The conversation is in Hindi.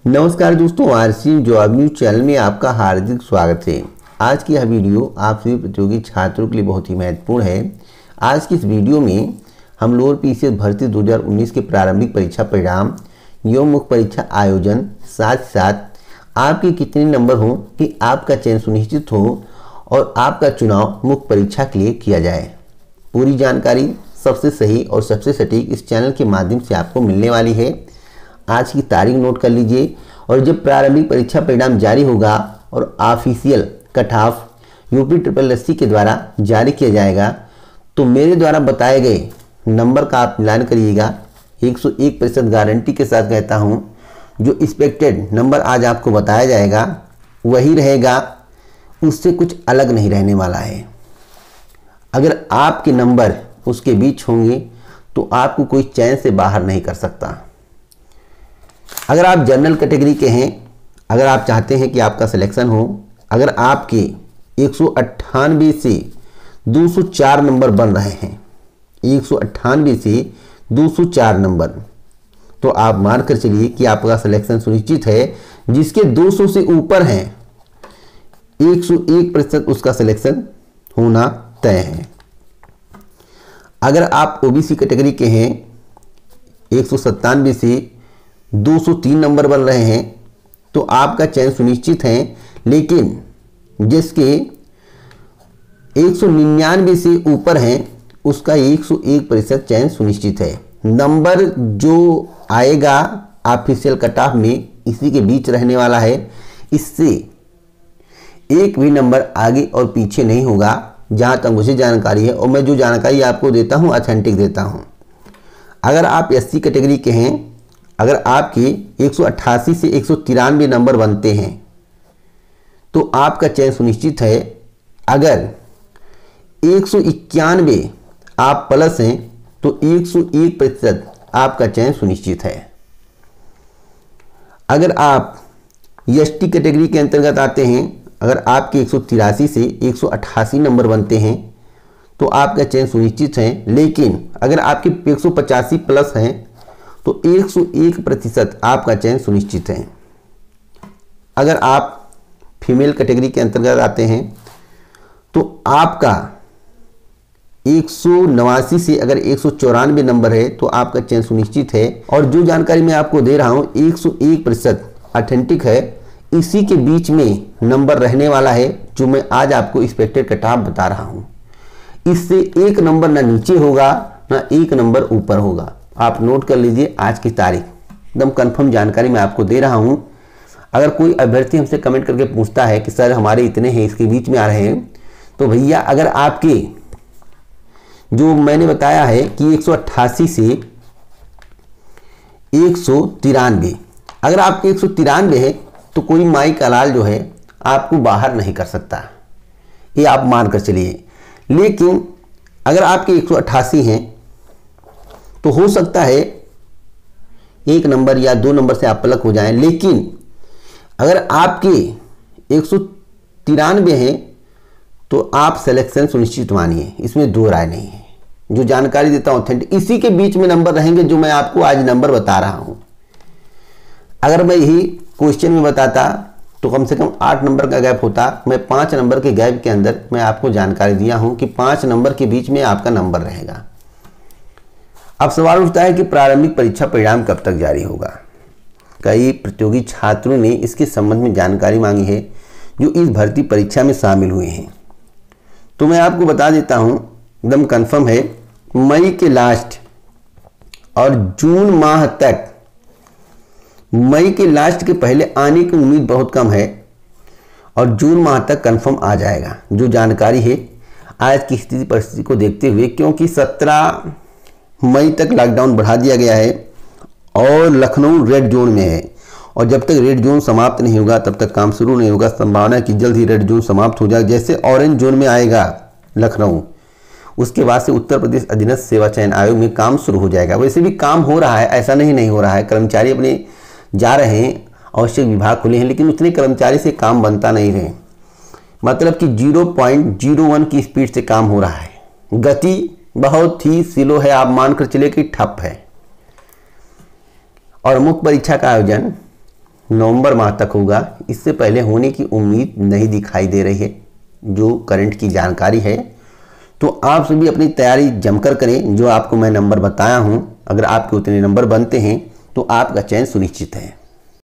नमस्कार दोस्तों, आरसी जॉब न्यूज चैनल में आपका हार्दिक स्वागत है। आज की यह वीडियो आप सभी प्रतियोगी छात्रों के लिए बहुत ही महत्वपूर्ण है। आज की इस वीडियो में हम लोअर पीसीएस भर्ती 2019 के प्रारंभिक परीक्षा परिणाम, एवं मुख्य परीक्षा आयोजन, साथ साथ आपके कितने नंबर हों कि आपका चयन सुनिश्चित हो और आपका चुनाव मुख्य परीक्षा के लिए किया जाए, पूरी जानकारी सबसे सही और सबसे सटीक इस चैनल के माध्यम से आपको मिलने वाली है। आज की तारीख नोट कर लीजिए और जब प्रारंभिक परीक्षा परिणाम जारी होगा और official cut off UP triple SC के द्वारा जारी किया जाएगा तो मेरे द्वारा बताए गए नंबर का आप मिलान करिएगा। 101% गारंटी के साथ कहता हूं, जो एक्सपेक्टेड नंबर आज आपको बताया जाएगा वही रहेगा, उससे कुछ अलग नहीं रहने वाला है। अगर आपके नंबर उसके बीच होंगे तो आपको कोई चयन से बाहर नहीं कर सकता। अगर आप जनरल कैटेगरी के हैं, अगर आप चाहते हैं कि आपका सिलेक्शन हो, अगर आपके 198 से 204 नंबर बन रहे हैं, 198 से 204 नंबर, तो आप मान कर चलिए कि आपका सिलेक्शन सुनिश्चित है। जिसके 200 से ऊपर हैं 101% उसका सिलेक्शन होना तय है। अगर आप ओबीसी कैटेगरी के हैं, 197 से 203 नंबर बन रहे हैं तो आपका चयन सुनिश्चित है, लेकिन जिसके 199 से ऊपर हैं उसका 101% चयन सुनिश्चित है। नंबर जो आएगा ऑफिशियल कट ऑफ में इसी के बीच रहने वाला है, इससे एक भी नंबर आगे और पीछे नहीं होगा, जहां तक मुझे जानकारी है। और मैं जो जानकारी आपको देता हूं ऑथेंटिक देता हूं। अगर आप एससी कैटेगरी के हैं, अगर आपके 188 से 193 नंबर बनते हैं तो आपका चयन सुनिश्चित है। अगर 191 आप प्लस हैं तो 101% आपका चयन सुनिश्चित है। अगर आप एसटी कैटेगरी के अंतर्गत आते हैं, अगर आपके 183 से 188 नंबर बनते हैं तो आपका चयन सुनिश्चित है, लेकिन अगर आपके 185 प्लस हैं तो 101% आपका चयन सुनिश्चित है। अगर आप फीमेल कैटेगरी के अंतर्गत आते हैं तो आपका 189 से अगर 194 नंबर है तो आपका चयन सुनिश्चित है। और जो जानकारी मैं आपको दे रहा हूं 101% ऑथेंटिक है, इसी के बीच में नंबर रहने वाला है जो मैं आज आपको एक्सपेक्टेड कट ऑफ बता रहा हूं। इससे एक नंबर ना नीचे होगा ना एक नंबर ऊपर होगा। आप नोट कर लीजिए आज की तारीख, एकदम कंफर्म जानकारी मैं आपको दे रहा हूं। अगर कोई अभ्यर्थी हमसे कमेंट करके पूछता है कि सर हमारे इतने हैं, इसके बीच में आ रहे हैं, तो भैया अगर आपके जो मैंने बताया है कि 188 से 193, अगर आपके 193 है तो कोई माई का लाल जो है आपको बाहर नहीं कर सकता, ये आप मान कर चलिए। लेकिन अगर आपके 188 हैं तो हो सकता है एक नंबर या दो नंबर से आप पलक हो जाएं, लेकिन अगर आपके 193 हैं तो आप सिलेक्शन सुनिश्चित मानिए, इसमें दो राय नहीं है। जो जानकारी देता हूं ऑथेंटिक, इसी के बीच में नंबर रहेंगे जो मैं आपको आज नंबर बता रहा हूं। अगर मैं यही क्वेश्चन में बताता तो कम से कम 8 नंबर का गैप होता। मैं 5 नंबर के गैप के अंदर मैं आपको जानकारी दिया हूं कि 5 नंबर के बीच में आपका नंबर रहेगा। अब सवाल उठता है कि प्रारंभिक परीक्षा परिणाम कब तक जारी होगा। कई प्रतियोगी छात्रों ने इसके संबंध में जानकारी मांगी है जो इस भर्ती परीक्षा में शामिल हुए हैं, तो मैं आपको बता देता हूं, एकदम कंफर्म है। मई के लास्ट और जून माह तक, मई के लास्ट के पहले आने की उम्मीद बहुत कम है और जून माह तक कंफर्म आ जाएगा। जो जानकारी है आज की स्थिति परिस्थिति को देखते हुए, क्योंकि 17 मई तक लॉकडाउन बढ़ा दिया गया है और लखनऊ रेड जोन में है, और जब तक रेड जोन समाप्त नहीं होगा तब तक काम शुरू नहीं होगा। संभावना है कि जल्द ही रेड जोन समाप्त हो जाए। जैसे ऑरेंज जोन में आएगा लखनऊ, उसके बाद से उत्तर प्रदेश अधीनस्थ सेवा चयन आयोग में काम शुरू हो जाएगा। वैसे भी काम हो रहा है, ऐसा नहीं हो रहा है। कर्मचारी अपने जा रहे हैं, आवश्यक विभाग खुले हैं, लेकिन उतने कर्मचारी से काम बनता नहीं रहे। मतलब कि 0.01 की स्पीड से काम हो रहा है। गति बहुत ही स्लो है, आप मानकर चलिए कि ठप है। और मुख्य परीक्षा का आयोजन नवंबर माह तक होगा, इससे पहले होने की उम्मीद नहीं दिखाई दे रही है जो करंट की जानकारी है। तो आप सभी अपनी तैयारी जमकर करें। जो आपको मैं नंबर बताया हूं, अगर आपके उतने नंबर बनते हैं तो आपका चयन सुनिश्चित है।